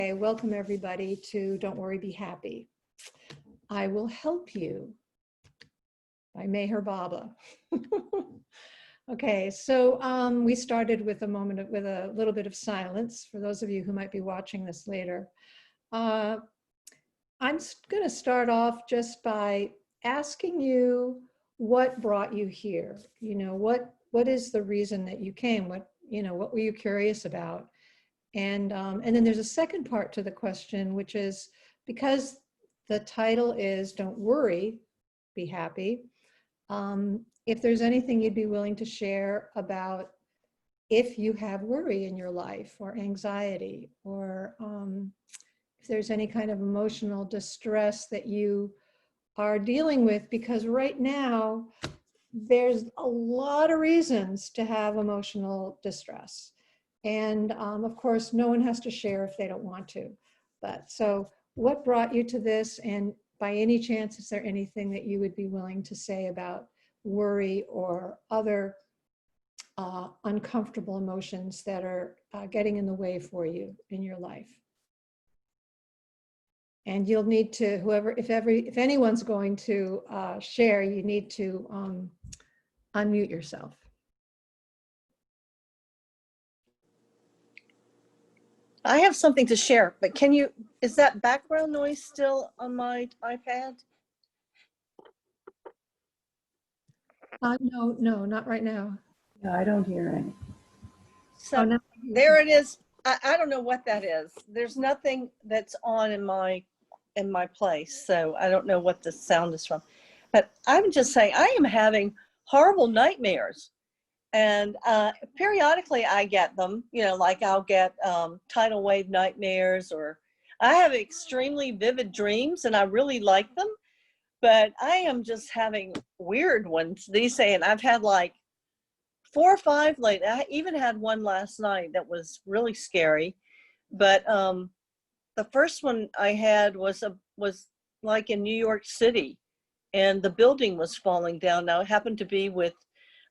Okay, welcome everybody to Don't Worry, Be Happy. I Will Help You by Mary Barrett. Okay, so we started with a little bit of silence for those of you who might be watching this later. I'm going to start off just by asking you what brought you here. You know, what is the reason that you came? What were you curious about? And then there's a second part to the question, which is because the title is Don't Worry, Be Happy. If there's anything you'd be willing to share about if you have worry in your life or anxiety, or if there's any kind of emotional distress that you are dealing with, because right now there's a lot of reasons to have emotional distress. And of course, no one has to share if they don't want to. But so what brought you to this? And by any chance, is there anything that you would be willing to say about worry or other uncomfortable emotions that are getting in the way for you in your life? And you'll need to, if anyone's going to share, you need to unmute yourself. I have something to share, but is that background noise still on my iPad? No, not right now. No, I don't hear any. So no. There it is. I don't know what that is. There's nothing that's on in my place, so I don't know what the sound is from. But I'm just saying, I am having horrible nightmares. And periodically I get them, like I'll get tidal wave nightmares, or I have extremely vivid dreams and I really like them, but I am just having weird ones these days. And I've had like 4 or 5 lately. I even had one last night that was really scary. But the first one I had was like in New York City, and the building was falling down. Now it happened to be with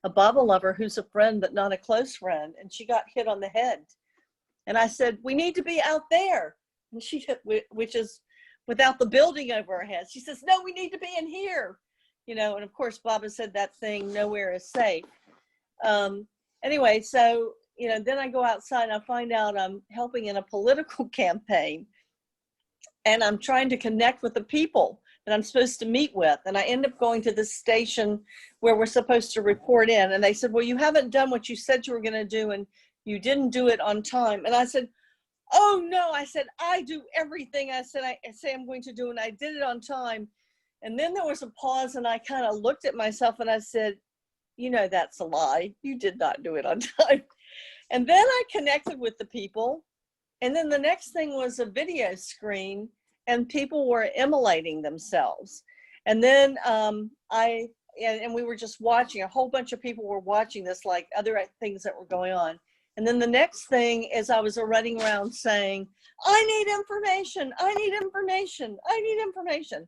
a Baba lover who's a friend but not a close friend, and she got hit on the head. And I said, we need to be out there. And she hit, which is without the building over her head. She says, no, we need to be in here. And of course Baba said that thing, nowhere is safe. Anyway, so then I go outside and I find out I'm helping in a political campaign, and I'm trying to connect with the people that I'm supposed to meet with. And I end up going to this station where we're supposed to report in. And they said, well, you haven't done what you said you were going to do, and you didn't do it on time. And I said, oh no, I said, I do everything I say I'm going to do, and I did it on time. And then there was a pause, and I kind of looked at myself and I said, that's a lie. You did not do it on time. And then I connected with the people. And then the next thing was a video screen, and people were immolating themselves. And then and we were just watching, a whole bunch of people were watching this, like other things that were going on. And then the next thing is I was running around saying, I need information, I need information, I need information.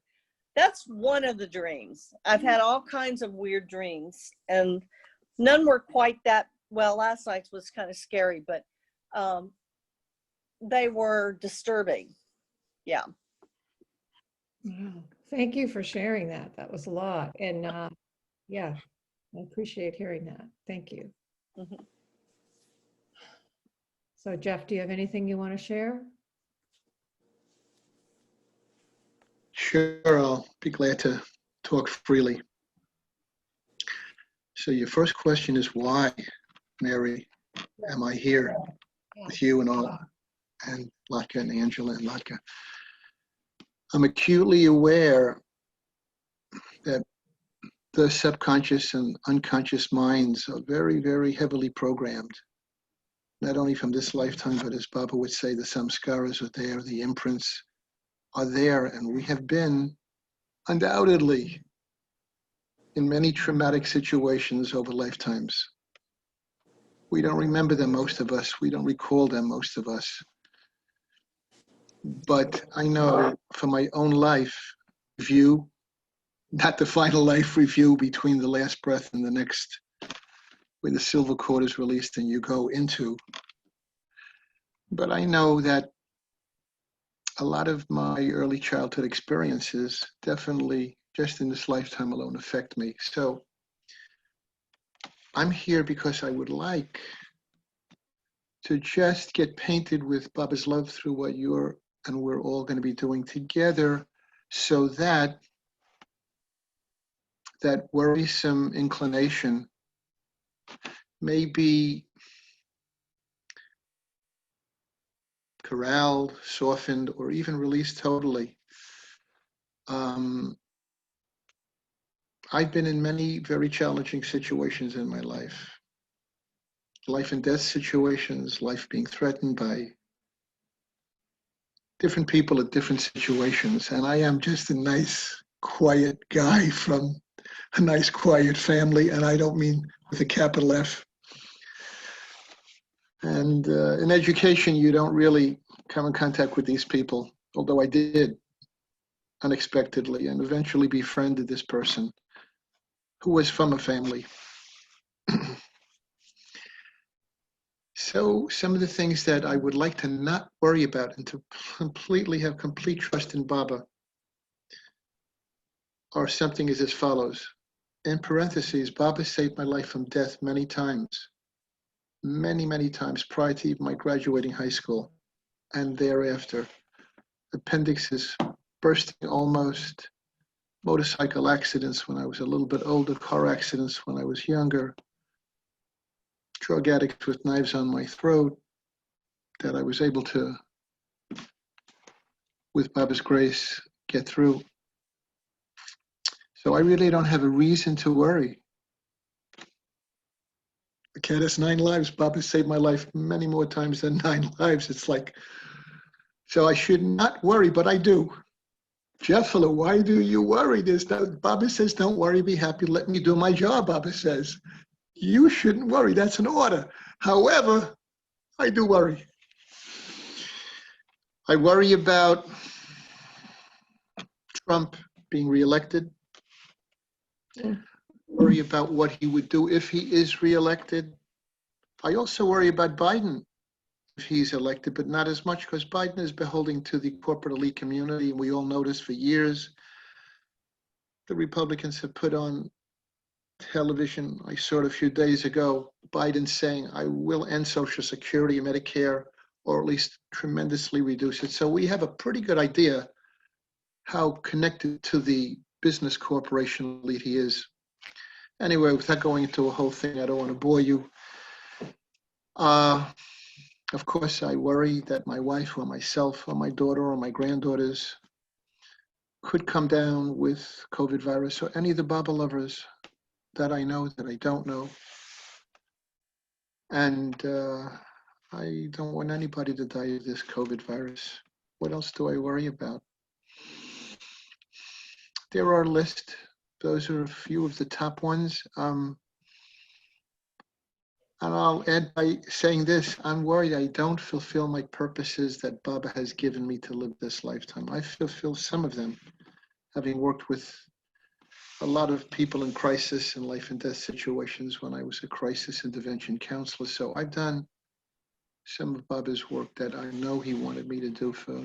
That's one of the dreams. I've had all kinds of weird dreams, and none were quite that, well, last night's was kind of scary, but they were disturbing. Yeah. Wow. Thank you for sharing that. That was a lot. And yeah, I appreciate hearing that. Thank you. Mm-hmm. So Jeff, do you have anything you want to share? Sure, I'll be glad to talk freely. So your first question is why, Mary, am I here with you and all, and Latka and Angela and Latka? I'm acutely aware that the subconscious and unconscious minds are very, very heavily programmed, not only from this lifetime, but as Baba would say, the samskaras are there, the imprints are there, and we have been undoubtedly in many traumatic situations over lifetimes. We don't remember them, most of us. We don't recall them, most of us. But I know from my own life view, not the final life review between the last breath and the next, where the silver cord is released and you go into. But I know that a lot of my early childhood experiences definitely just in this lifetime alone affect me. So I'm here because I would like to just get painted with Baba's love through what you're and we're all going to be doing together, so that that worrisome inclination may be corralled, softened, or even released totally. I've been in many very challenging situations in my life and death situations, life being threatened by different people at different situations. And I am just a nice, quiet guy from a nice, quiet family. And I don't mean with a capital F. And in education, you don't really come in contact with these people, although I did unexpectedly and eventually befriended this person who was from a family. So some of the things that I would like to not worry about and to completely have complete trust in Baba are something as follows. In parentheses, Baba saved my life from death many times, many times prior to even my graduating high school and thereafter. Appendixes bursting almost, motorcycle accidents when I was a little bit older, car accidents when I was younger, drug addicts with knives on my throat that I was able to, with Baba's grace, get through. So I really don't have a reason to worry. The cat has 9 lives. Baba saved my life many more times than 9 lives. It's like, so I should not worry, but I do. Jeffala, why do you worry? Baba says, don't worry, be happy, let me do my job, Baba says. You shouldn't worry, that's an order. However, I do worry. I worry about Trump being reelected. Worry about what he would do if he is reelected. I also worry about Biden if he's elected, but not as much because Biden is beholden to the corporate elite community. And we all noticed for years, the Republicans have put on television, I saw it a few days ago, Biden saying, I will end Social Security and Medicare, or at least tremendously reduce it. So we have a pretty good idea how connected to the business corporation elite he is. Anyway, without going into a whole thing, I don't want to bore you. Of course, I worry that my wife or myself or my daughter or my granddaughters could come down with COVID virus, or any of the Baba lovers that I know, that I don't know. And I don't want anybody to die of this COVID virus. What else do I worry about? There are a list. Those are a few of the top ones. And I'll end by saying this. I'm worried I don't fulfill my purposes that Baba has given me to live this lifetime. I fulfill some of them, having worked with a lot of people in crisis and life and death situations when I was a crisis intervention counselor. So I've done some of Baba's work that I know he wanted me to do for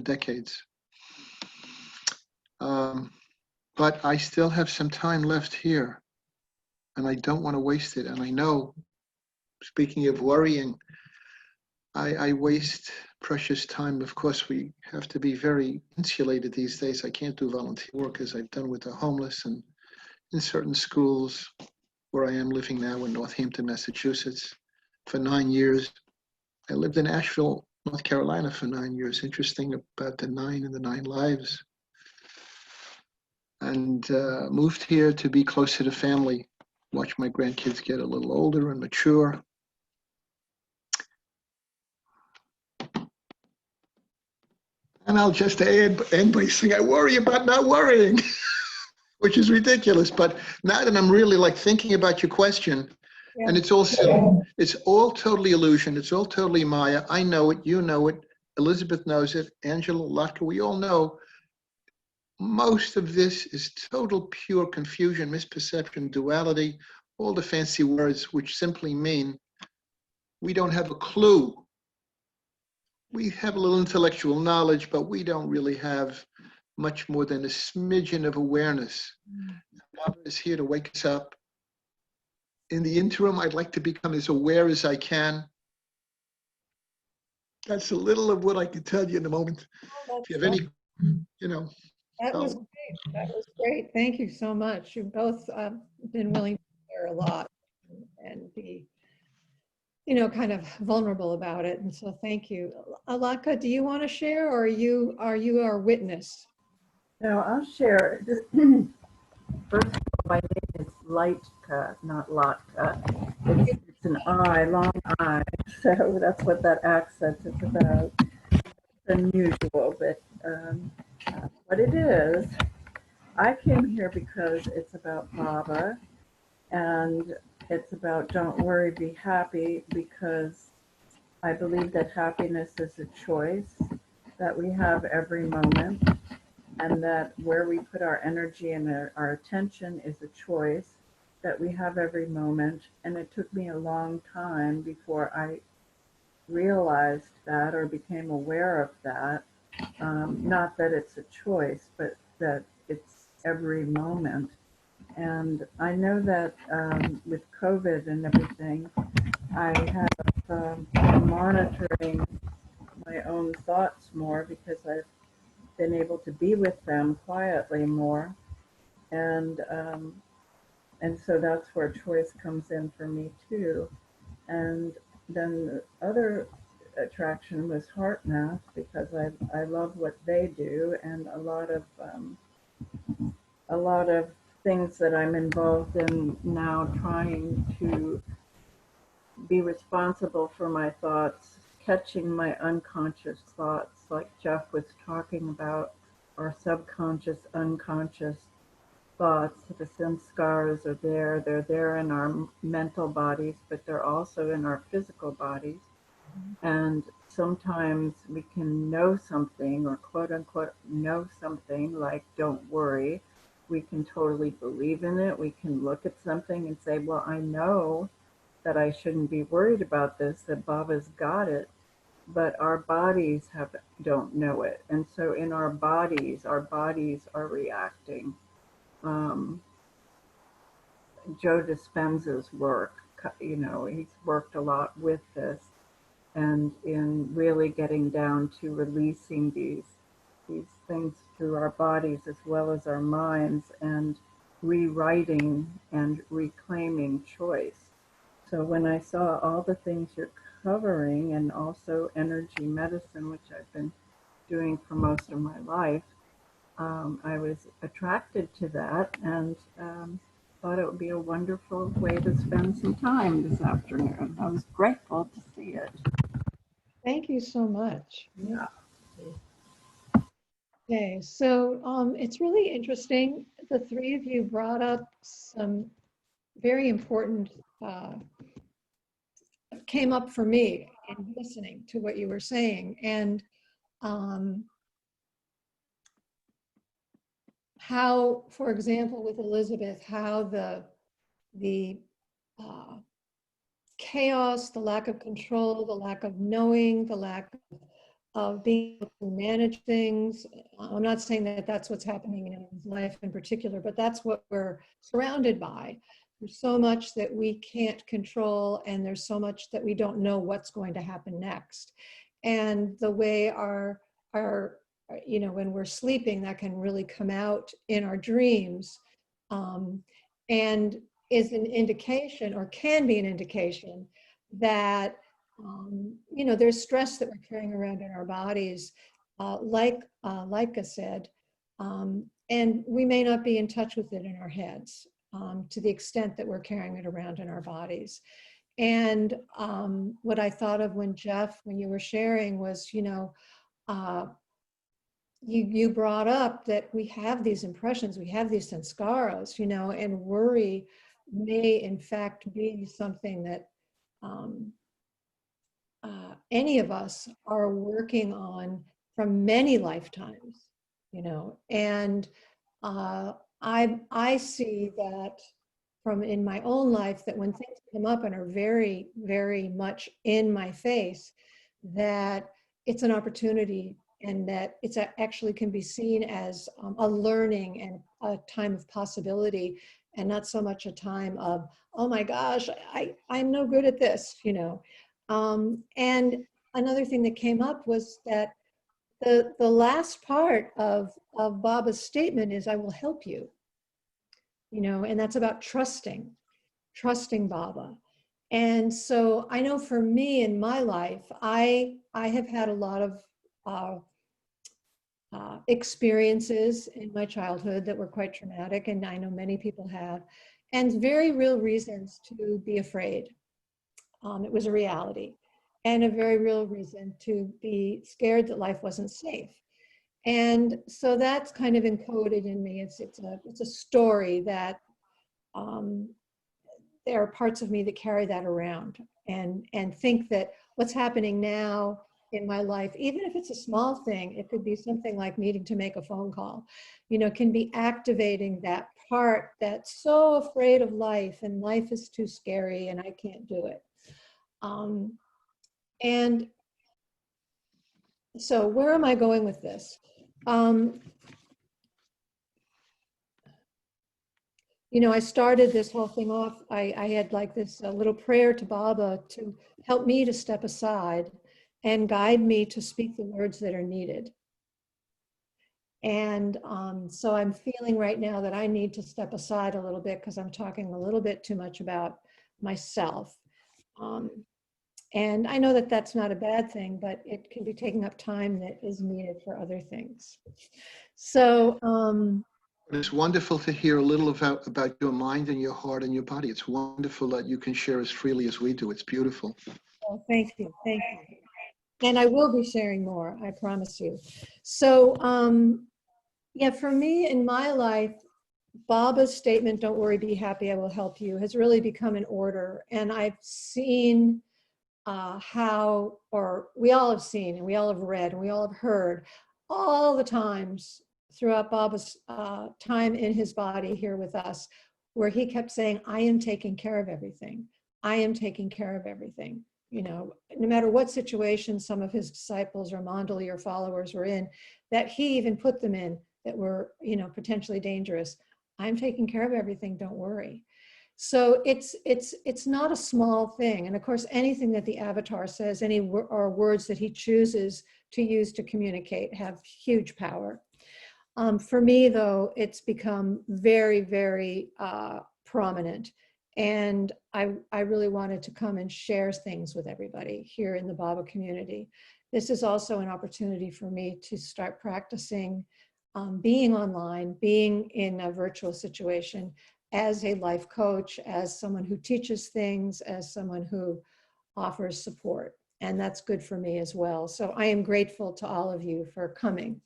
decades. But I still have some time left here, and I don't want to waste it. And I know, speaking of worrying, I waste precious time. Of course, we have to be very insulated these days. I can't do volunteer work as I've done with the homeless and in certain schools where I am living now in Northampton, Massachusetts for 9 years. I lived in Asheville, North Carolina for 9 years. Interesting about the 9 and the 9 lives. And moved here to be closer to family, watch my grandkids get a little older and mature. And I'll just end by saying I worry about not worrying, which is ridiculous. But now that I'm really like thinking about your question, yeah. And it's all totally illusion. It's all totally Maya. I know it. You know it. Elizabeth knows it. Angela, Latka, we all know. Most of this is total pure confusion, misperception, duality, all the fancy words which simply mean we don't have a clue we have a little intellectual knowledge, but we don't really have much more than a smidgen of awareness. Baba is here to wake us up. In the interim, I'd like to become as aware as I can. That's a little of what I can tell you in the moment. If you have any, That was so, great. That was great. Thank you so much. You've both been willing to share a lot and be, kind of vulnerable about it. And so thank you. Alaka, do you want to share, or are you our witness? No, I'll share. First of all, my name is Lightka, not Latka. It's an I, long I. So that's what that accent is about. It's unusual, but what it is, I came here because it's about Baba, and it's about don't worry, be happy, because I believe that happiness is a choice that we have every moment, and that where we put our energy and our attention is a choice that we have every moment. And it took me a long time before I realized that or became aware of that. Not that it's a choice, but that it's every moment. And I know that with COVID and everything, I have been monitoring my own thoughts more, because I've been able to be with them quietly more, and so that's where choice comes in for me too. And then the other attraction was HeartMath, because I love what they do, and a lot of things that I'm involved in now, trying to be responsible for my thoughts, catching my unconscious thoughts, like Jeff was talking about, our subconscious, unconscious thoughts. The samskaras are there. They're there in our mental bodies, but they're also in our physical bodies. And sometimes we can know something, or quote unquote know something, like don't worry. We can totally believe in it. We can look at something and say, well, I know that I shouldn't be worried about this, that Baba's got it, but our bodies don't know it. And so in our bodies are reacting. Joe Dispenza's work, he's worked a lot with this, and in really getting down to releasing these things through our bodies as well as our minds, and rewriting and reclaiming choice. So when I saw all the things you're covering, and also energy medicine, which I've been doing for most of my life, I was attracted to that, and thought it would be a wonderful way to spend some time this afternoon. I was grateful to see it. Thank you so much. Yeah. Okay, so it's really interesting. The three of you brought up some very important, came up for me in listening to what you were saying. And how, for example, with Elizabeth, how the chaos, the lack of control, the lack of knowing, the lack of being able to manage things. I'm not saying that that's what's happening in anyone's life in particular, but that's what we're surrounded by. There's so much that we can't control, and there's so much that we don't know what's going to happen next. And the way our when we're sleeping, that can really come out in our dreams, and is an indication, or can be an indication, that there's stress that we're carrying around in our bodies, like I said, and we may not be in touch with it in our heads to the extent that we're carrying it around in our bodies. And what I thought of when you were sharing was, you brought up that we have these impressions, we have these sanskaras, and worry may in fact be something that any of us are working on from many lifetimes, and I see that from in my own life, that when things come up and are very, very much in my face, that it's an opportunity, and that it's actually can be seen as a learning and a time of possibility, and not so much a time of, oh my gosh, I'm no good at this, you know. And another thing that came up was that the last part of Baba's statement is, I will help you, you know, and that's about trusting Baba. And so I know for me in my life, I have had a lot of experiences in my childhood that were quite traumatic, and I know many people have, and very real reasons to be afraid. It was a reality, and a very real reason to be scared that life wasn't safe. And so that's kind of encoded in me. It's a story that there are parts of me that carry that around, and think that what's happening now in my life, even if it's a small thing, it could be something like needing to make a phone call, you know, can be activating that part that's so afraid of life, and life is too scary and I can't do it. And so where am I going with this? You know, I started this whole thing off, I had like this little prayer to Baba to help me to step aside and guide me to speak the words that are needed. And so I'm feeling right now that I need to step aside a little bit, because I'm talking a little bit too much about myself. And I know that that's not a bad thing, but it can be taking up time that is needed for other things. So, it's wonderful to hear a little about your mind and your heart and your body. It's wonderful that you can share as freely as we do. It's beautiful. oh, thank you. Thank you. And I will be sharing more, I promise you. So, yeah, for me in my life, Baba's statement, don't worry, be happy, I will help you, has really become an order. And I've seen how, or we all have seen, and we all have read, and we all have heard all the times throughout Baba's time in his body here with us, where he kept saying, I am taking care of everything. I am taking care of everything. You know, no matter what situation some of his disciples or Mandali or followers were in, that he even put them in that were, you know, potentially dangerous. I'm taking care of everything, don't worry. So it's not a small thing. And of course, anything that the avatar says, or words that he chooses to use to communicate have huge power. For me, though, it's become very, very prominent. And I really wanted to come and share things with everybody here in the Baba community. This is also an opportunity for me to start practicing being online, being in a virtual situation as a life coach, as someone who teaches things, as someone who offers support. And that's good for me as well. So I am grateful to all of you for coming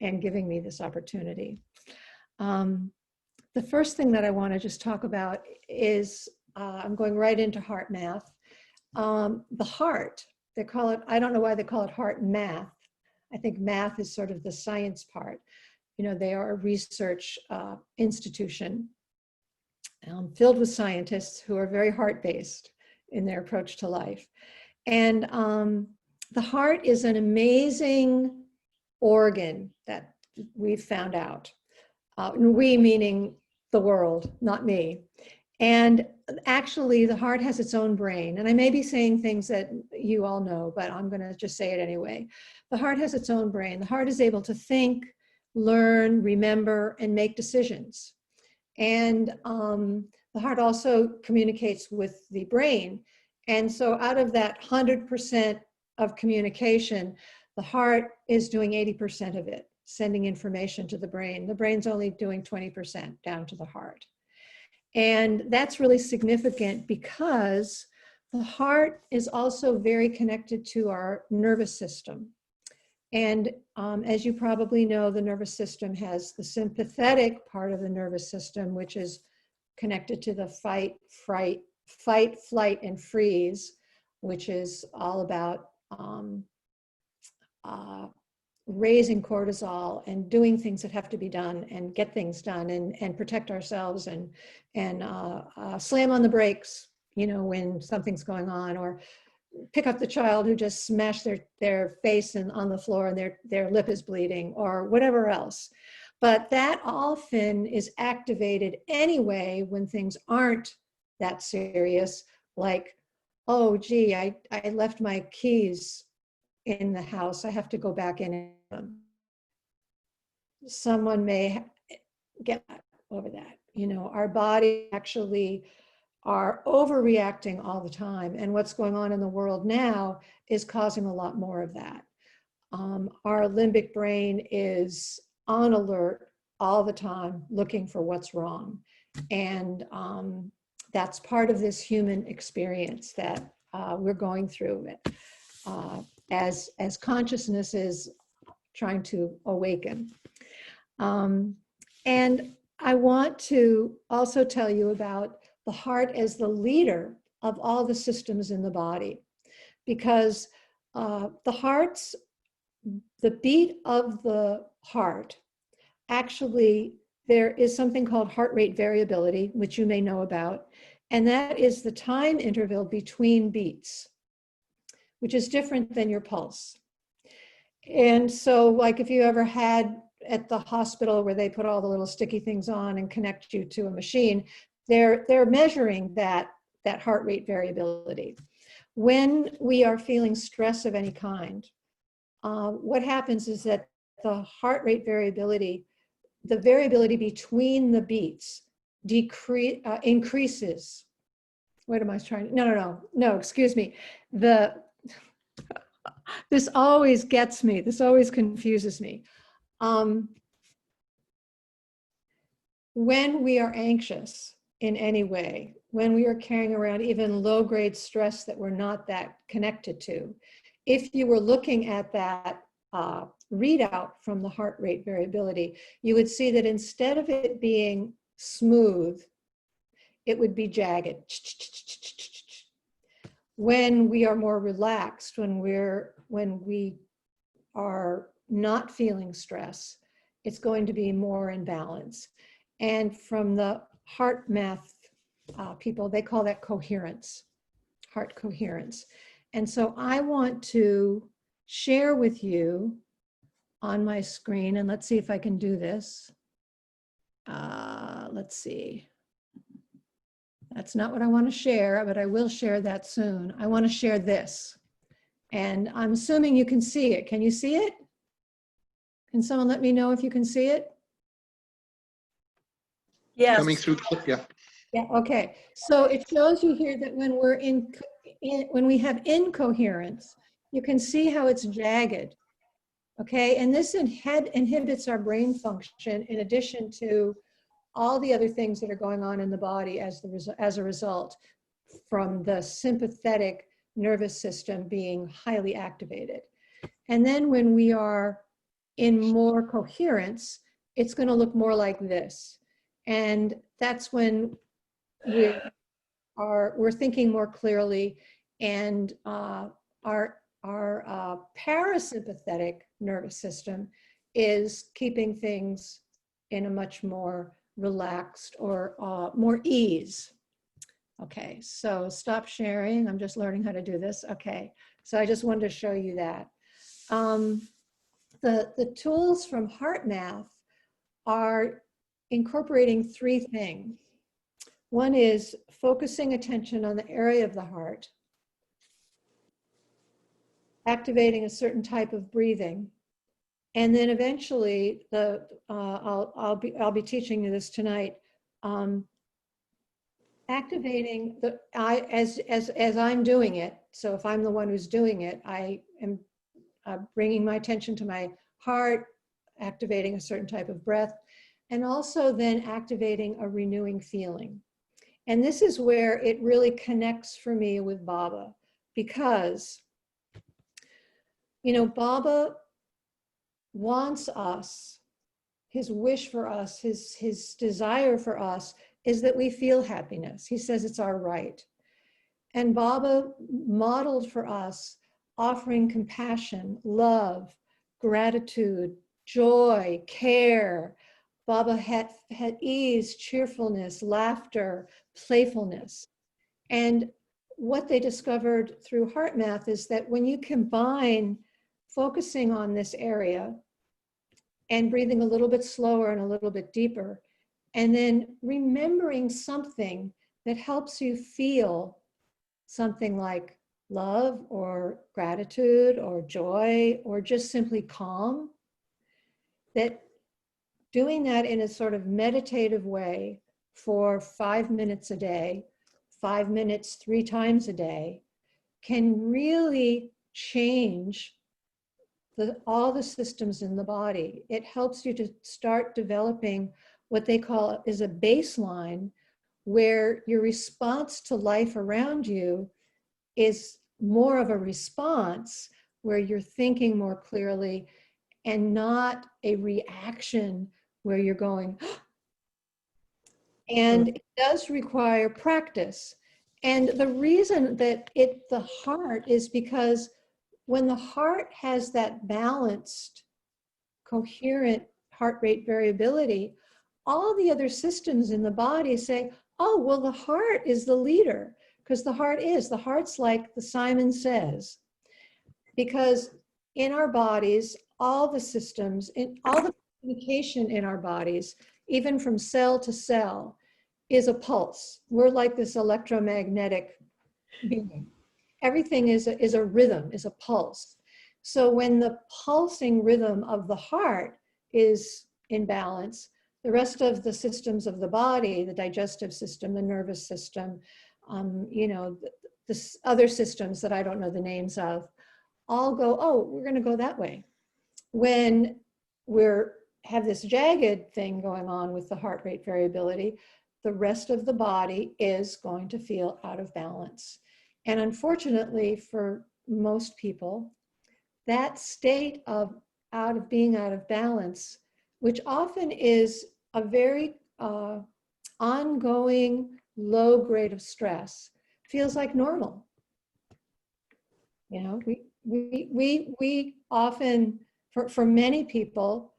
and giving me this opportunity. The first thing that I want to just talk about is, I'm going right into HeartMath. The heart, they call it, I don't know why they call it HeartMath. I think math is sort of the science part. You know, they are a research institution filled with scientists who are very heart-based in their approach to life. And the heart is an amazing organ that we've found out. We meaning the world, not me. And actually, the heart has its own brain. And I may be saying things that you all know, but I'm going to just say it anyway. The heart has its own brain. The heart is able to think, learn, remember, and make decisions. And the heart also communicates with the brain. And so out of that 100% of communication, the heart is doing 80% of it, sending information to the brain. The brain's only doing 20% down to the heart. And that's really significant because the heart is also very connected to our nervous system. And as you probably know, the nervous system has the sympathetic part of the nervous system, which is connected to the fight, flight, and freeze, which is all about raising cortisol and doing things that have to be done and get things done and protect ourselves and slam on the brakes, you know, when something's going on, or pick up the child who just smashed their face on the floor and their lip is bleeding, or whatever else. But that often is activated anyway when things aren't that serious, like, oh, gee, I left my keys in the house. I have to go back in them. Someone may get over that. You know, our body actually are overreacting all the time. And what's going on in the world now is causing a lot more of that. Our limbic brain is on alert all the time, looking for what's wrong. And that's part of this human experience that we're going through as consciousness is trying to awaken. And I want to also tell you about the heart as the leader of all the systems in the body, because the beat of the heart, actually, there is something called heart rate variability, which you may know about, and that is the time interval between beats, which is different than your pulse. And so, like, if you ever had at the hospital where they put all the little sticky things on and connect you to a machine, they're measuring that heart rate variability. When we are feeling stress of any kind, what happens is that the heart rate variability, the variability between the beats increases. What am I trying to, no, excuse me. This always gets me, this always confuses me. When we are anxious in any way, when we are carrying around even low-grade stress that we're not that connected to, if you were looking at that readout from the heart rate variability, you would see that instead of it being smooth, it would be jagged. When we are more relaxed, when we are not feeling stress, it's going to be more in balance. And from the HeartMath people, they call that coherence, heart coherence. And so I want to share with you on my screen, and let's see if I can do this. Let's see. That's not what I want to share, but I will share that soon. I want to share this. And I'm assuming you can see it. Can you see it? Can someone let me know if you can see it? Yes. Coming through, yeah. Yeah, okay. So it shows you here that when we're when we have incoherence, you can see how it's jagged. Okay, and this inhibits our brain function in addition to all the other things that are going on in the body as a result from the sympathetic nervous system being highly activated. And then when we are in more coherence, it's going to look more like this. And that's when we're thinking more clearly, and our parasympathetic nervous system is keeping things in a much more relaxed or more ease. Okay, so stop sharing. I'm just learning how to do this. Okay, so I just wanted to show you that. The tools from HeartMath are incorporating three things. One is focusing attention on the area of the heart, activating a certain type of breathing, and then eventually I'll be teaching you this tonight. Activating as I'm doing it. So if I'm the one who's doing it, I am bringing my attention to my heart, activating a certain type of breath, and also then activating a renewing feeling. And this is where it really connects for me with Baba, because, you know, Baba wants us, his wish for us, his desire for us is that we feel happiness. He says it's our right. And Baba modeled for us offering compassion, love, gratitude, joy, care. Baba had ease, cheerfulness, laughter, playfulness. And what they discovered through HeartMath is that when you combine focusing on this area and breathing a little bit slower and a little bit deeper, and then remembering something that helps you feel something like love or gratitude or joy or just simply calm, that doing that in a sort of meditative way for 5 minutes a day, 5 minutes 3 times a day, can really change all the systems in the body. It helps you to start developing what they call is a baseline, where your response to life around you is more of a response where you're thinking more clearly and not a reaction where you're going. And it does require practice. And the reason that the heart is because when the heart has that balanced, coherent heart rate variability, all the other systems in the body say, oh, well, the heart is the leader, because the heart's like the Simon Says. Because in our bodies, all the systems, in all the communication in our bodies, even from cell to cell, is a pulse. We're like this electromagnetic being. Everything is a rhythm, is a pulse. So when the pulsing rhythm of the heart is in balance, the rest of the systems of the body, the digestive system, the nervous system, the other systems that I don't know the names of, all go, oh, we're going to go that way. When have this jagged thing going on with the heart rate variability, the rest of the body is going to feel out of balance. And unfortunately, for most people, that state of being out of balance, which often is a very ongoing low grade of stress, feels like normal. You know, we often, for many people,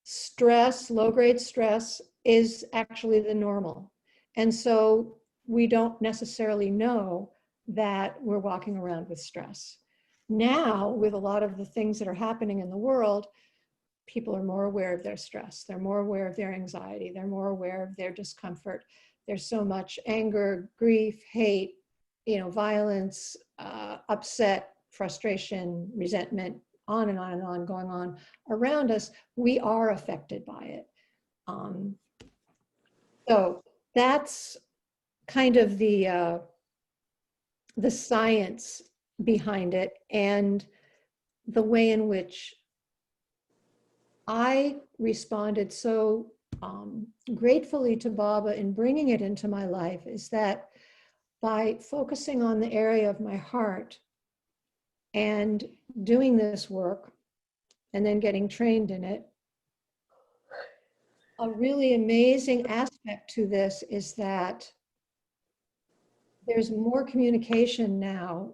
stress, low grade stress is actually the normal. And so we don't necessarily know that we're walking around with stress. Now, with a lot of the things that are happening in the world, people are more aware of their stress. They're more aware of their anxiety. They're more aware of their discomfort. There's so much anger, grief, hate, violence, upset, frustration, resentment, on and on and on going on around us. We are affected by it. So that's kind of the science behind it, and the way in which I responded so gratefully to Baba in bringing it into my life is that by focusing on the area of my heart and doing this work and then getting trained in it, a really amazing aspect to this is that there's more communication now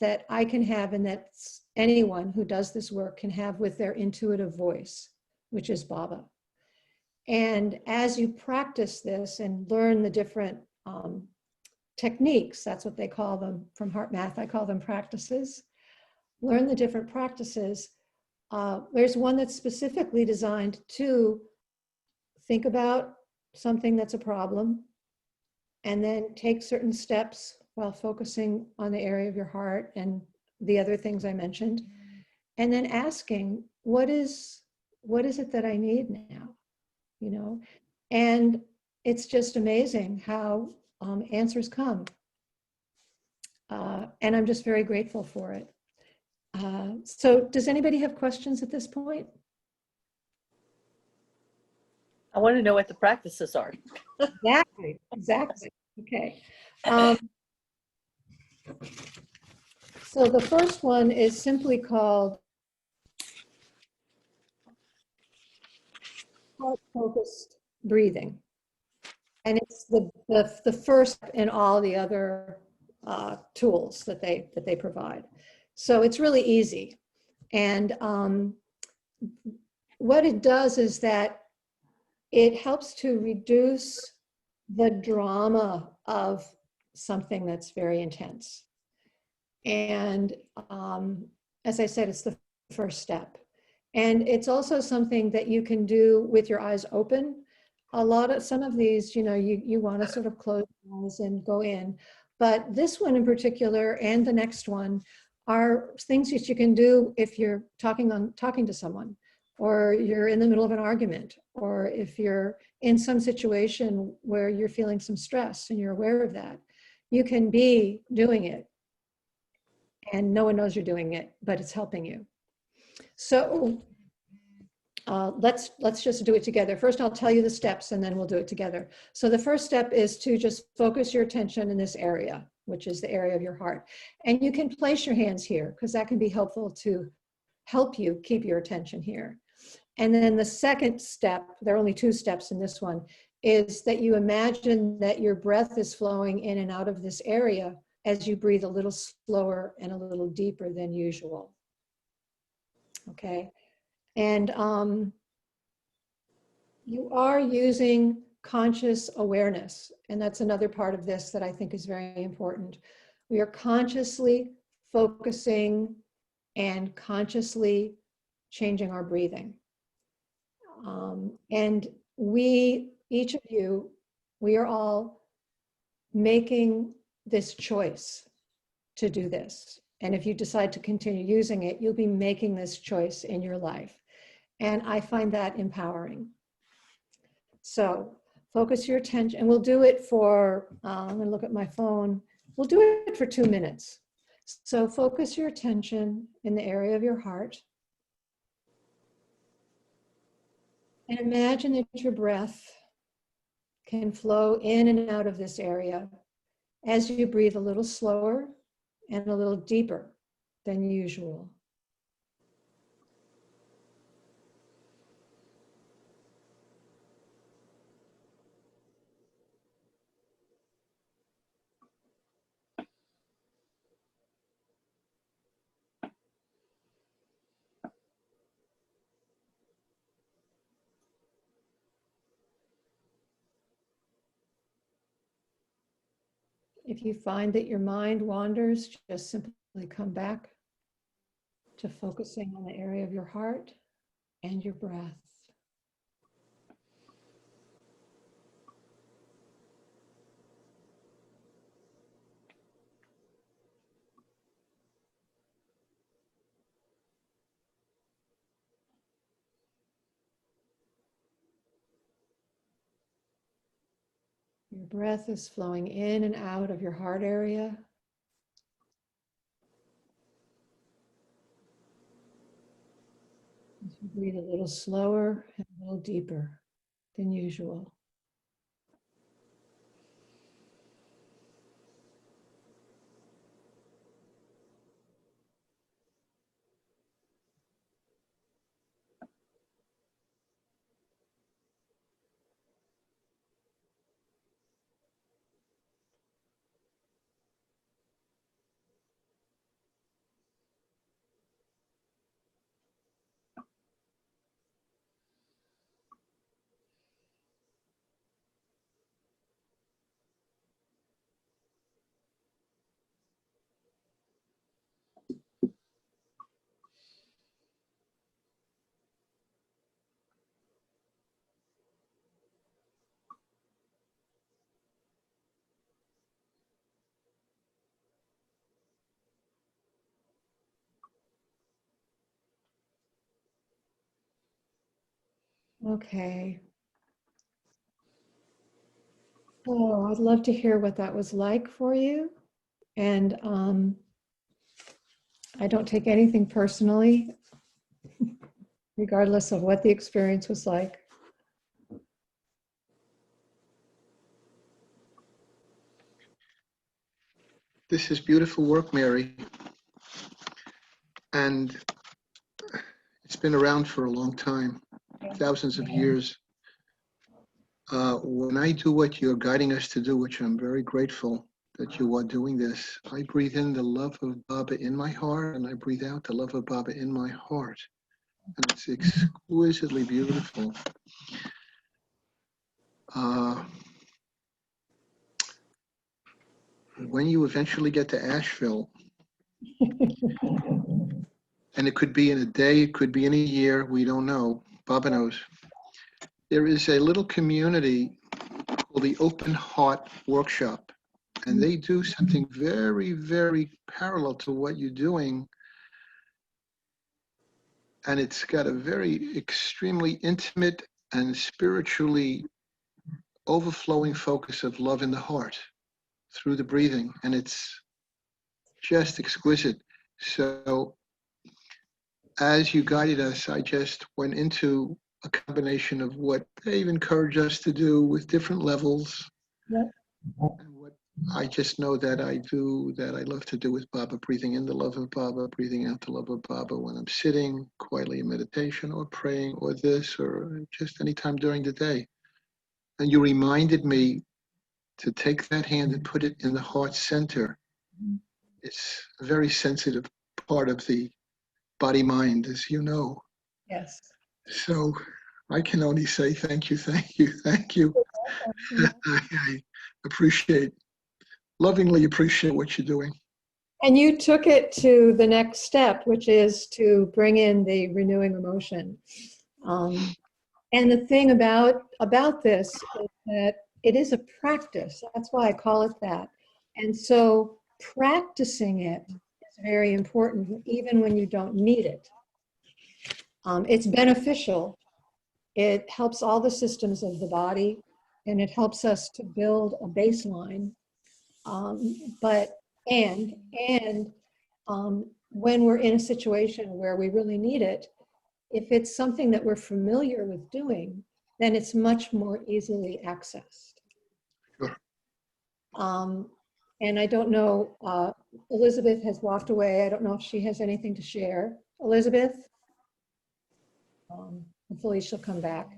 that I can have, and that anyone who does this work can have with their intuitive voice, which is Baba. And as you practice this and learn the different techniques, that's what they call them from HeartMath, I call them practices, learn the different practices. There's one that's specifically designed to think about something that's a problem, and then take certain steps while focusing on the area of your heart and the other things I mentioned, and then asking, what is it that I need now? And it's just amazing how answers come. And I'm just very grateful for it. So does anybody have questions at this point? I want to know what the practices are. Exactly. Okay. So the first one is simply called heart-focused breathing. And it's the first in all the other tools that they provide. So it's really easy. And what it does is that it helps to reduce the drama of something that's very intense. And as I said, it's the first step. And it's also something that you can do with your eyes open. Some of these, you want to sort of close your eyes and go in. But this one in particular and the next one are things that you can do if you're talking to someone, or you're in the middle of an argument, or if you're in some situation where you're feeling some stress and you're aware of that. You can be doing it and no one knows you're doing it, but it's helping you. So let's just do it together. First, I'll tell you the steps and then we'll do it together. So the first step is to just focus your attention in this area, which is the area of your heart. And you can place your hands here because that can be helpful to help you keep your attention here. And then the second step, there are only 2 steps in this one, is that you imagine that your breath is flowing in and out of this area as you breathe a little slower and a little deeper than usual. Okay. And you are using conscious awareness. And that's another part of this that I think is very important. We are consciously focusing and consciously changing our breathing. And each of you, we are all making this choice to do this. And if you decide to continue using it, you'll be making this choice in your life. And I find that empowering. So focus your attention, and we'll do it for, I'm going to look at my phone. We'll do it for 2 minutes. So focus your attention in the area of your heart. And imagine that your breath can flow in and out of this area as you breathe a little slower and a little deeper than usual. If you find that your mind wanders, just simply come back to focusing on the area of your heart and your breath. Your breath is flowing in and out of your heart area. As you breathe a little slower and a little deeper than usual. Okay. Oh, I'd love to hear what that was like for you. And I don't take anything personally, regardless of what the experience was like. This is beautiful work, Mary. And it's been around for a long time, thousands of years. When I do what you're guiding us to do, which I'm very grateful that you are doing this, I breathe in the love of Baba in my heart, and I breathe out the love of Baba in my heart. And it's exquisitely beautiful. when you eventually get to Asheville, and it could be in a day, it could be in a year, we don't know, Baba knows. There is a little community called the Open Heart Workshop, and they do something very, very parallel to what you're doing. And it's got a very extremely intimate and spiritually overflowing focus of love in the heart through the breathing. And it's just exquisite. So as you guided us, I just went into a combination of what they've encouraged us to do with different levels. Yep. And what I just know that I do, that I love to do with Baba, breathing in the love of Baba, breathing out the love of Baba when I'm sitting quietly in meditation or praying or this, or just any time during the day. And you reminded me to take that hand and put it in the heart center. It's a very sensitive part of the body-mind, as you know. Yes. So I can only say thank you, thank you, thank you. I lovingly appreciate what you're doing. And you took it to the next step, which is to bring in the renewing emotion. And the thing about this is that it is a practice. That's why I call it that. And so practicing it is very important, even when you don't need it. It's beneficial. It helps all the systems of the body, and it helps us to build a baseline. When we're in a situation where we really need it, if it's something that we're familiar with doing, then it's much more easily accessed. Sure. And I don't know, Elizabeth has walked away. I don't know if she has anything to share. Elizabeth? Hopefully she'll come back.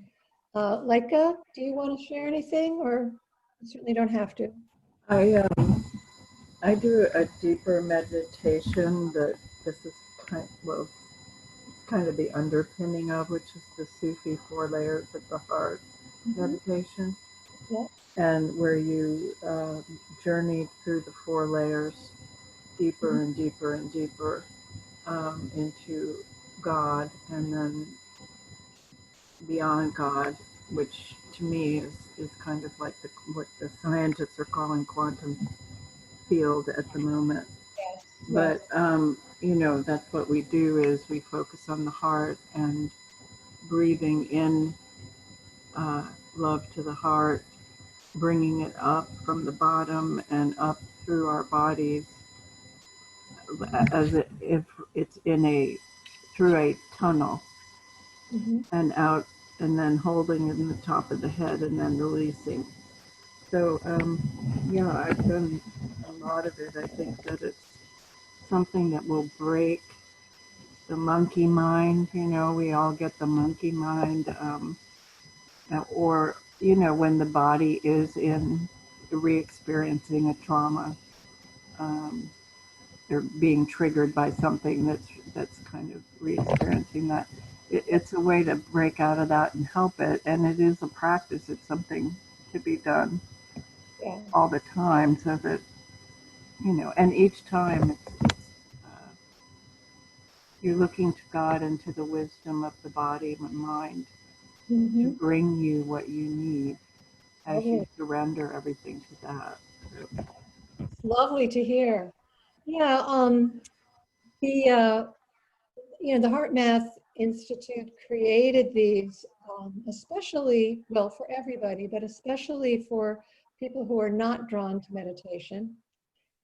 Leica, do you want to share anything, or you certainly don't have to? I do a deeper meditation that this is kind of the underpinning of, which is the Sufi 4 layers of the heart meditation. Yeah. And where you journey through the 4 layers deeper and deeper and deeper into God, and then beyond God, which to me is kind of like what the scientists are calling quantum field at the moment. Yes. But that's what we do, is we focus on the heart and breathing in love to the heart, bringing it up from the bottom and up through our bodies, as if it's through a tunnel, and out, and then holding it in the top of the head and then releasing. So I've done a lot of it. I think that it's something that will break the monkey mind. We all get the monkey mind, or when the body is in re-experiencing a trauma, they're being triggered by something that's kind of re-experiencing that. It's a way to break out of that and help it, and it is a practice. It's something to be done all the time, so that and each time it's you're looking to God and to the wisdom of the body and mind to bring you what you need as you surrender everything to that. It's lovely to hear. Yeah, the HeartMath Institute created these, especially, well, for everybody, but especially for people who are not drawn to meditation,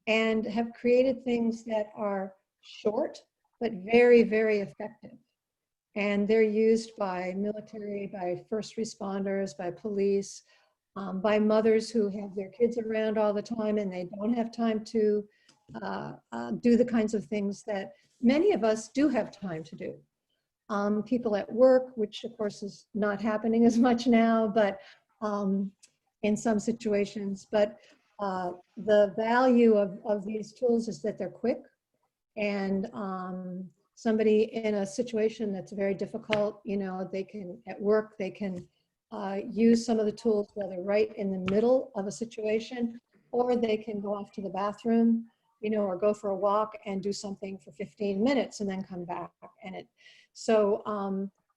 and have created things that are short, but very, very effective. And they're used by military, by first responders, by police, by mothers who have their kids around all the time and they don't have time to do the kinds of things that many of us do have time to do. People at work, which of course is not happening as much now, but in some situations. But the value of these tools is that they're quick, and somebody in a situation that's very difficult, they can, at work, they can use some of the tools while they're right in the middle of a situation, or they can go off to the bathroom, you know, or go for a walk and do something for 15 minutes and then come back. And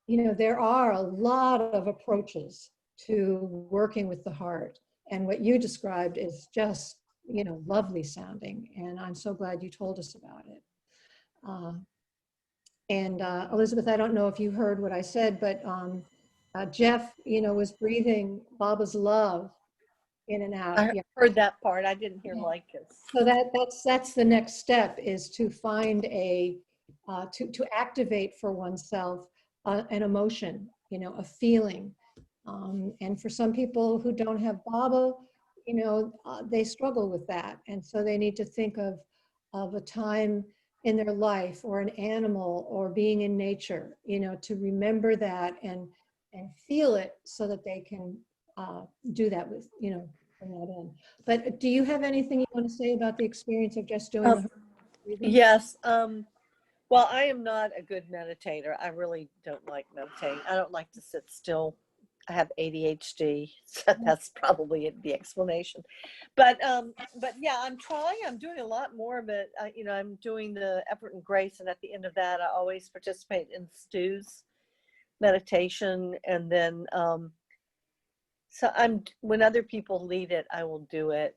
you know, there are a lot of approaches to working with the heart. And what you described is just, you know, lovely sounding. And I'm so glad you told us about it. Elizabeth, I don't know if you heard what I said, but Jeff, you know, was breathing Baba's love in and out. I heard that part. I didn't hear Lycus. So that's the next step, is to find a, to activate for oneself an emotion, you know, a feeling. And for some people who don't have Baba, you know, they struggle with that. And so they need to think of a time in their life, or an animal, or being in nature, you know, to remember that and feel it, so that they can do that with, you know, bring that in. But do you have anything you want to say about the experience of just doing the breathing? Yes. Well, I am not a good meditator. I really don't like meditating. I don't like to sit still. I have ADHD, so that's probably the explanation. But yeah, I'm trying. I'm doing a lot more of it. You know, I'm doing the effort and grace, and at the end of that, I always participate in Stu's meditation, and then so when other people lead it, I will do it.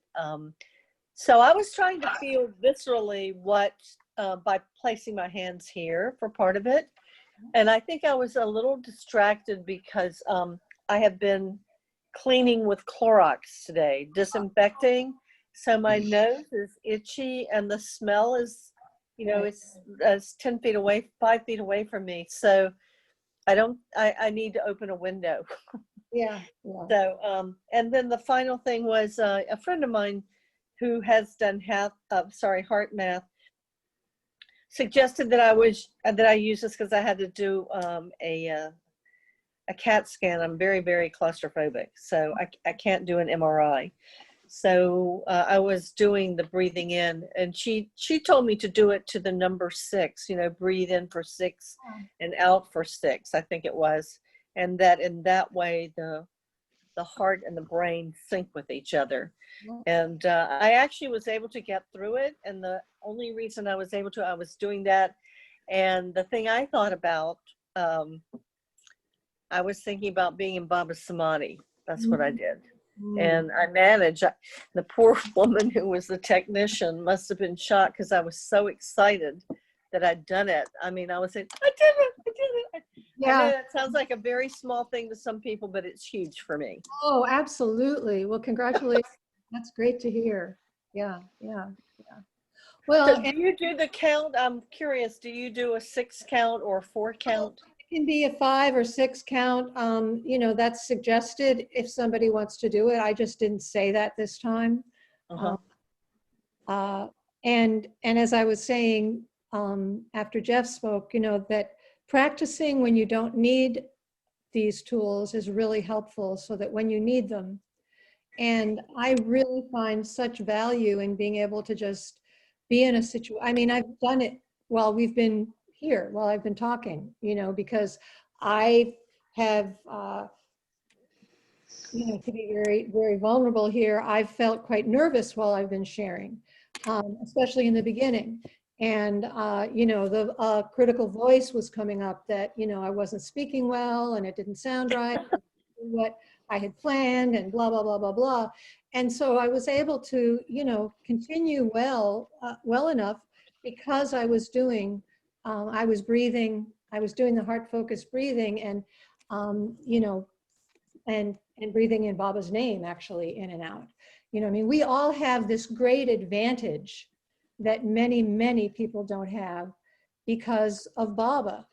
So I was trying to feel viscerally what by placing my hands here for part of it, and I think I was a little distracted because I have been cleaning with Clorox today, disinfecting. So my nose is itchy, and the smell is, you know, it's 10 feet away, 5 feet away from me. So I need to open a window. Yeah. So, and then the final thing was a friend of mine who has done HeartMath suggested that I use this because I had to do a CAT scan. I'm very, very claustrophobic, so I can't do an MRI. So I was doing the breathing in, and she told me to do it to the number 6, you know, breathe in for 6 and out for 6, I think it was. And that in that way, the heart and the brain sync with each other. And I actually was able to get through it. And the only reason I was able to, I was doing that. And the thing I thought about, I was thinking about being in Baba's Samadhi. That's what I did. And I managed. The poor woman who was the technician must have been shocked, because I was so excited that I'd done it. I mean, I was saying, I did it. Yeah. I know that sounds like a very small thing to some people, but it's huge for me. Oh, absolutely. Well, congratulations. That's great to hear. Yeah. Well, So do you do the count? I'm curious, do you do a 6 count or a 4 count? it can be a 5 or 6 count. You know, that's suggested if somebody wants to do it. I just didn't say that this time. And as I was saying, after Jeff spoke, you know, that practicing when you don't need these tools is really helpful, so that when you need them. And I really find such value in being able to just be in a situation. I mean, I've done it while we've been here, while I've been talking, you know, because I have, you know, to be very, very vulnerable here, I've felt quite nervous while I've been sharing, especially in the beginning. And, you know, the critical voice was coming up that, you know, I wasn't speaking well and it didn't sound right, what I had planned, and blah, blah, blah, blah, blah. And so I was able to, you know, continue well enough, because I was doing, I was breathing, I was doing the heart-focused breathing, and, you know, and breathing in Baba's name, actually, in and out. You know, I mean, we all have this great advantage that many, many people don't have because of Baba.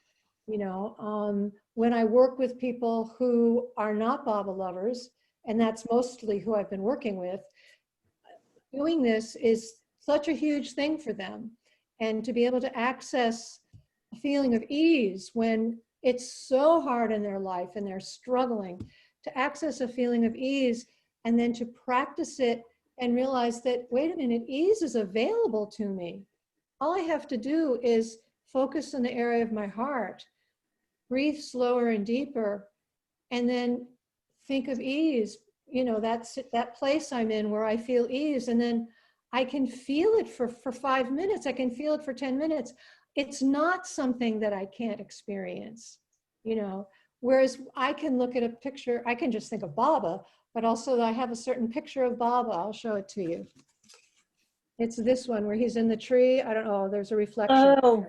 You know, when I work with people who are not Baba lovers, and that's mostly who I've been working with, doing this is such a huge thing for them. And to be able to access a feeling of ease when it's so hard in their life and they're struggling, to access a feeling of ease, and then to practice it and realize that, wait a minute, ease is available to me. All I have to do is focus on the area of my heart, breathe slower and deeper, and then think of ease, that's that place I'm in where I feel ease. And then I can feel it for 5 minutes. I can feel it for 10 minutes. It's not something that I can't experience, whereas I can look at a picture, I can just think of Baba, but also I have a certain picture of Baba. I'll show it to you. It's this one where he's in the tree. I don't know, there's a reflection. Oh,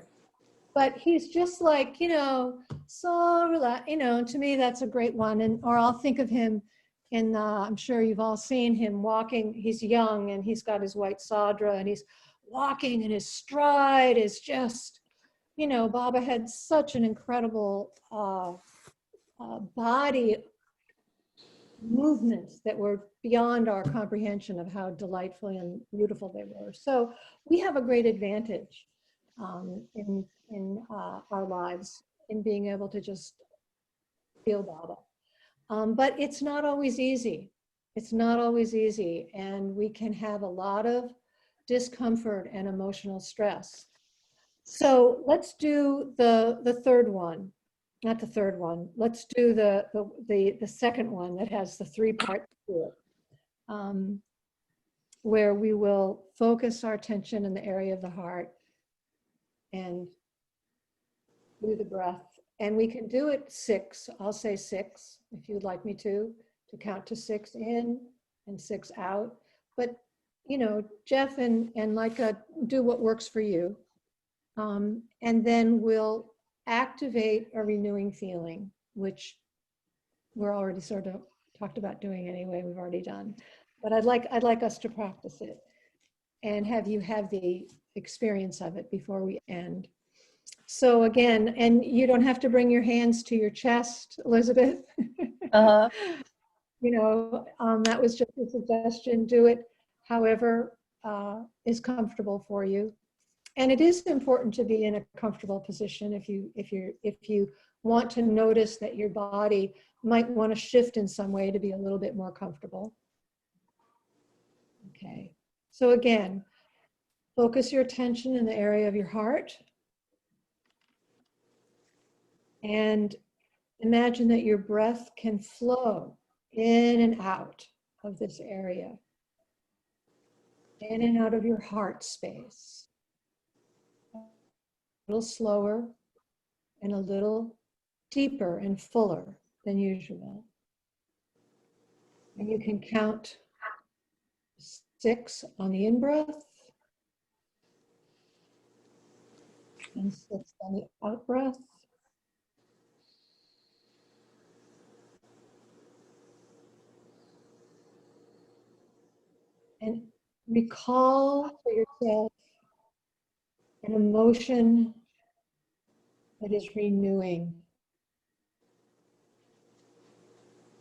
But he's just like, so relaxed, to me, that's a great one. Or I'll think of him I'm sure you've all seen him walking. He's young and he's got his white sadra and he's walking and his stride is just, Baba had such an incredible body movements that were beyond our comprehension of how delightful and beautiful they were. So we have a great advantage in our lives in being able to just feel Baba. But it's not always easy. It's not always easy. And we can have a lot of discomfort and emotional stress. So let's do the third one. Not the third one. Let's do the second one that has the 3 parts to it, where we will focus our attention in the area of the heart and do the breath. And we can do it 6. I'll say 6 if you'd like me to count to 6 in and 6 out. But, Jeff and Leica, do what works for you. And then we'll activate a renewing feeling, which we're already sort of talked about doing anyway, we've already done. But I'd like us to practice it and have you have the experience of it before we end. So again, and you don't have to bring your hands to your chest, Elizabeth. uh-huh. That was just a suggestion. Do it however is comfortable for you. And it is important to be in a comfortable position if you want to notice that your body might want to shift in some way to be a little bit more comfortable. Okay. So again, focus your attention in the area of your heart. And imagine that your breath can flow in and out of this area, in and out of your heart space. A little slower and a little deeper and fuller than usual. And you can count 6 on the in-breath and 6 on the out-breath. And recall for yourself an emotion that is renewing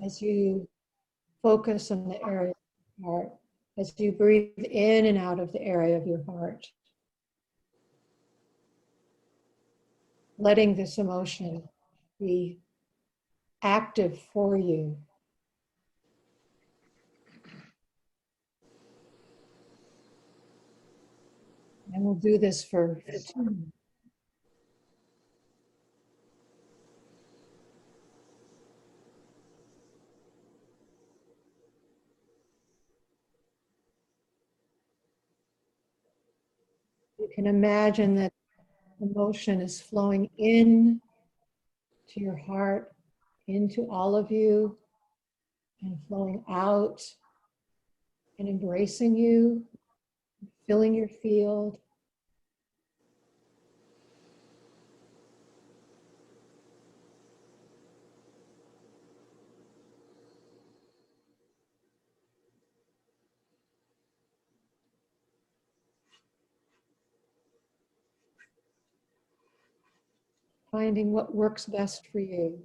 as you focus on the area of your heart, as you breathe in and out of the area of your heart. Letting this emotion be active for you. And we'll do this for 2 minutes. You can imagine that emotion is flowing in to your heart, into all of you, and flowing out and embracing you, filling your field. Finding what works best for you.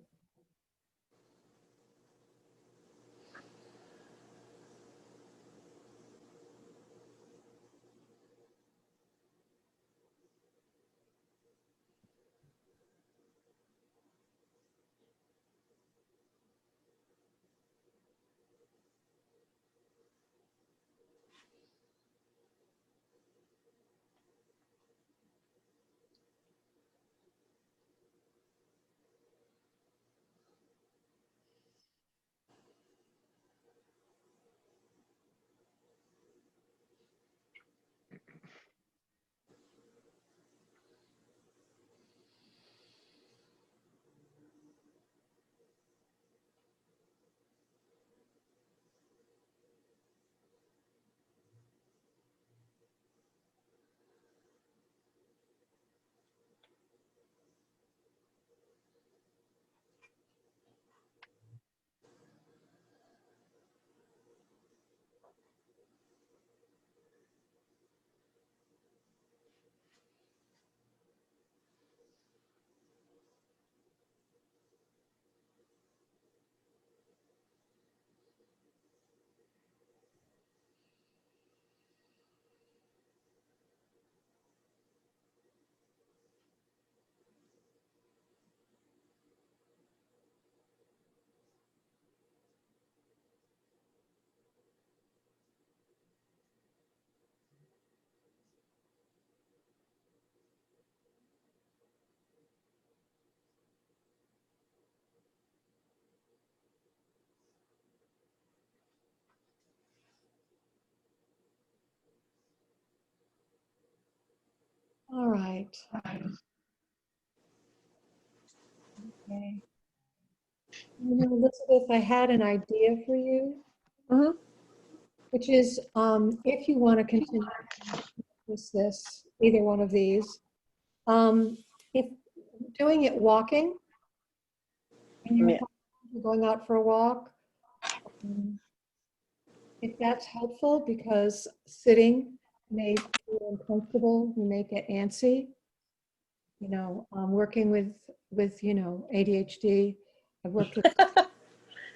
Right. Okay. You know, Elizabeth, I had an idea for you, Mhm. which is if you want to continue with this, either one of these, if doing it walking and you're Yeah. going out for a walk, um, if that's helpful, because sitting may feel uncomfortable, you may get antsy. You know, working with you know ADHD, I've worked with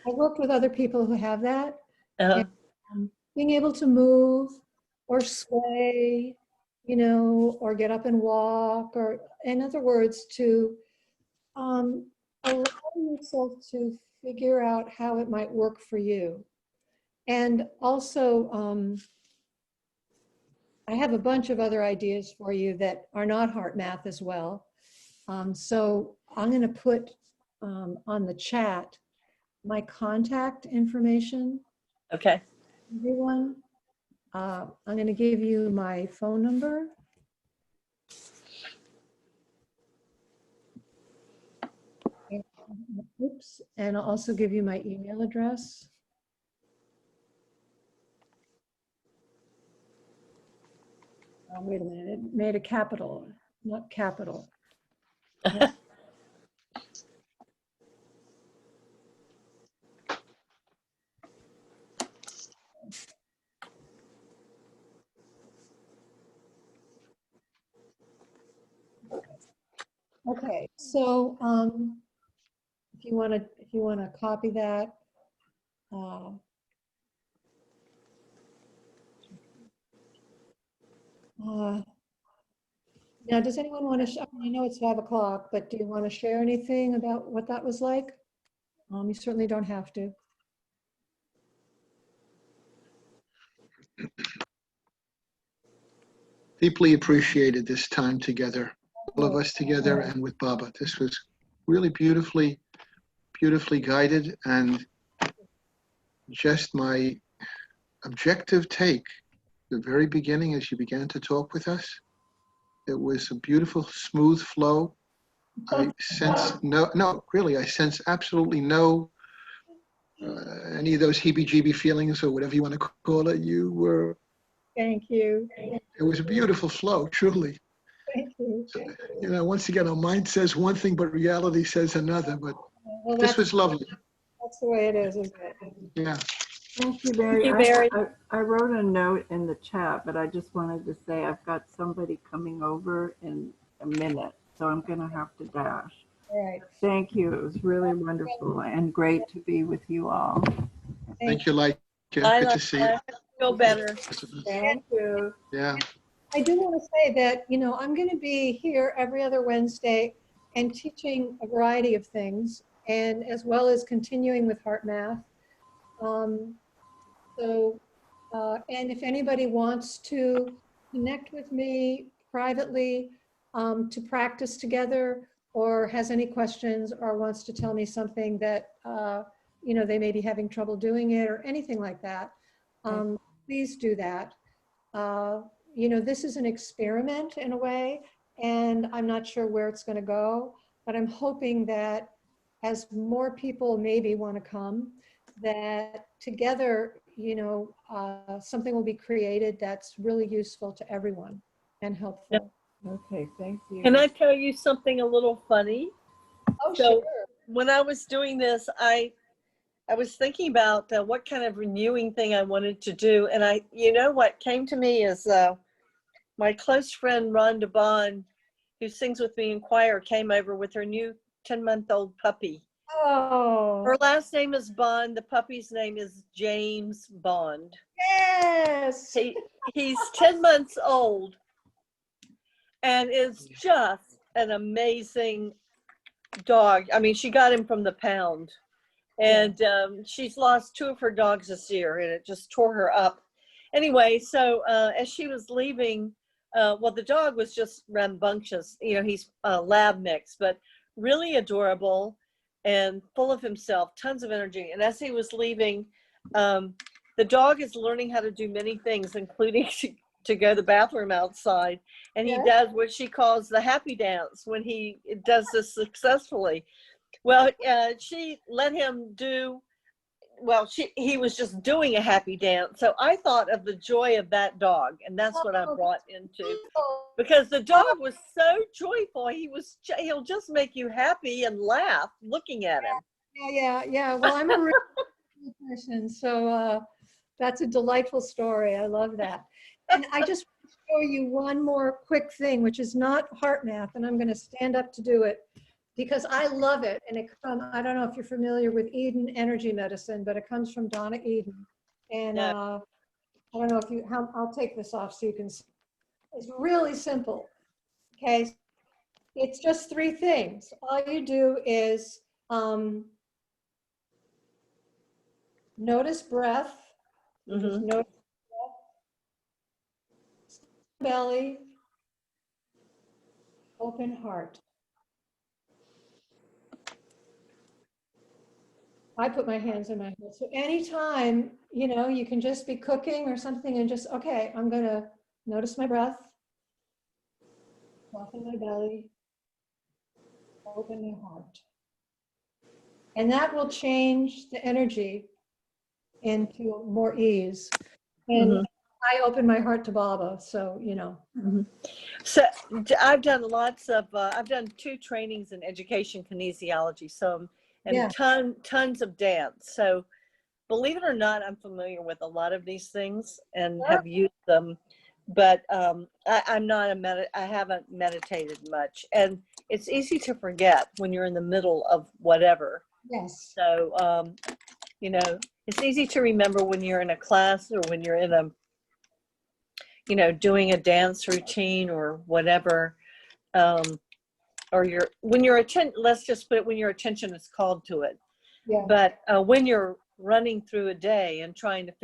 I've worked with other people who have that, Uh, and being able to move or sway, you know, or get up and walk, or in other words, to allow yourself to figure out how it might work for you. And also, I have a bunch of other ideas for you that are not heart math as well. So I'm going to put on the chat my contact information, okay. everyone. I'm going to give you my phone number. Oops, and I'll also give you my email address. Oh, wait a minute, it made a capital, not capital. Okay, so if you want to copy that, uh, uh, now does anyone want to? I know it's 5 o'clock, but do you want to share anything about what that was like? You certainly don't have to. Deeply appreciated this time together, all of us together and with Baba. This was really beautifully guided, and just my objective take, the very beginning as you began to talk with us, it was a beautiful, smooth flow. I sense really, I sense absolutely no any of those heebie-jeebie feelings or whatever you want to call it. Thank you. It was a beautiful flow, truly. Thank you. So, you know, once again, our mind says one thing, but reality says another. But Well, this was lovely. that's the way it is, isn't it? Yeah. Thank you, Mary. Thank you, Mary. I wrote a note in the chat, but I just wanted to say I've got somebody coming over in a minute, so I'm going to have to dash. All right. Thank you. It was really wonderful and great to be with you all. Thank you, Like. I Good like to see you. I feel better. Thank you. Yeah. I do want to say that, you know, I'm going to be here every other Wednesday and teaching a variety of things, and as well as continuing with HeartMath. And if anybody wants to connect with me privately to practice together, or has any questions, or wants to tell me something that, you know, they may be having trouble doing it or anything like that, please do that. You know, this is an experiment in a way, and I'm not sure where it's going to go, but I'm hoping that as more people maybe want to come, that together, you know, something will be created that's really useful to everyone and helpful. Okay, thank you. Can I tell you something a little funny? Oh, So sure. when I was doing this, I was thinking about what kind of renewing thing I wanted to do. And you know, what came to me is my close friend, Rhonda Bond, who sings with me in choir, came over with her new 10-month-old puppy. Oh, Her last name is Bond. The puppy's name is James Bond. yes. He's 10 months old and is just an amazing dog. I mean, she got him from the pound. And she's lost 2 of her dogs this year, and it just tore her up. Anyway, so as she was leaving, well, the dog was just rambunctious. You know, he's a lab mix, but really adorable and full of himself, tons of energy. And as he was leaving, the dog is learning how to do many things, including to go to the bathroom outside, and he does what she calls the happy dance when he does this successfully. Well, she let him do, well, he was just doing a happy dance. So I thought of the joy of that dog, and that's what I brought into, because the dog was so joyful. He'll just make you happy and laugh looking at him. Yeah. Well, I'm a real person, so that's a delightful story. I love that. And I just want to show you one more quick thing, which is not HeartMath, and I'm going to stand up to do it because I love it. And I don't know if you're familiar with Eden Energy Medicine, but it comes from Donna Eden. And I don't know if I'll take this off so you can see. It's really simple. Okay. It's just 3 things. All you do is notice breath. Just notice breath, belly, open heart. I put my hands in my head. So anytime, you can just be cooking or something and just, okay, I'm going to notice my breath, soften my belly, open my heart. And that will change the energy into more ease. And I open my heart to Baba, so, So I've done I've done 2 trainings in education kinesiology, tons of dance. So believe it or not, I'm familiar with a lot of these things and have used them, but I'm not I haven't meditated much, and it's easy to forget when you're in the middle of whatever. Yes. So, it's easy to remember when you're in a class or when you're in doing a dance routine or whatever, or let's just put it, when your attention is called to it. Yeah. But when you're running through a day and trying to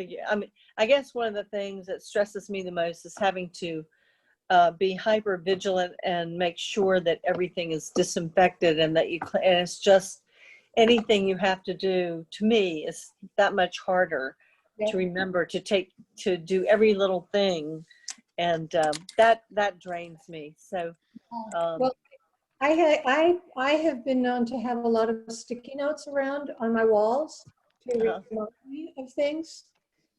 I guess one of the things that stresses me the most is having to be hyper vigilant and make sure that everything is disinfected and and it's just anything you have to do, to me, is that much harder to remember to do every little thing. And that drains me. So, well, I have been known to have a lot of sticky notes around on my walls to remind me of things,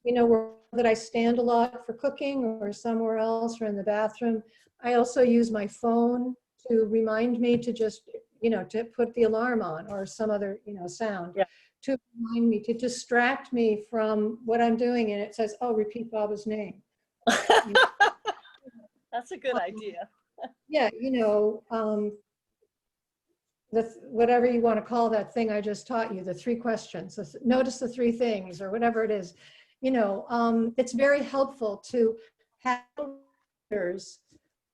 that I stand a lot for cooking or somewhere else or in the bathroom. I also use my phone to remind me to just, to put the alarm on or some other, sound to remind me, to distract me from what I'm doing. And it says, oh, repeat Baba's name. That's a good idea. Yeah, whatever you want to call that thing I just taught you, the 3 questions. Notice the 3 things or whatever it is. It's very helpful to have leaders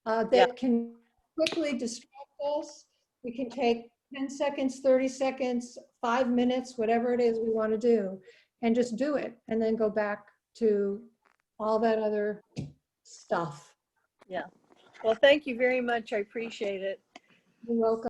that can quickly distract us. We can take 10 seconds, 30 seconds, 5 minutes, whatever it is we want to do, and just do it, and then go back to all that other stuff. Yeah. Well, thank you very much. I appreciate it. You're welcome.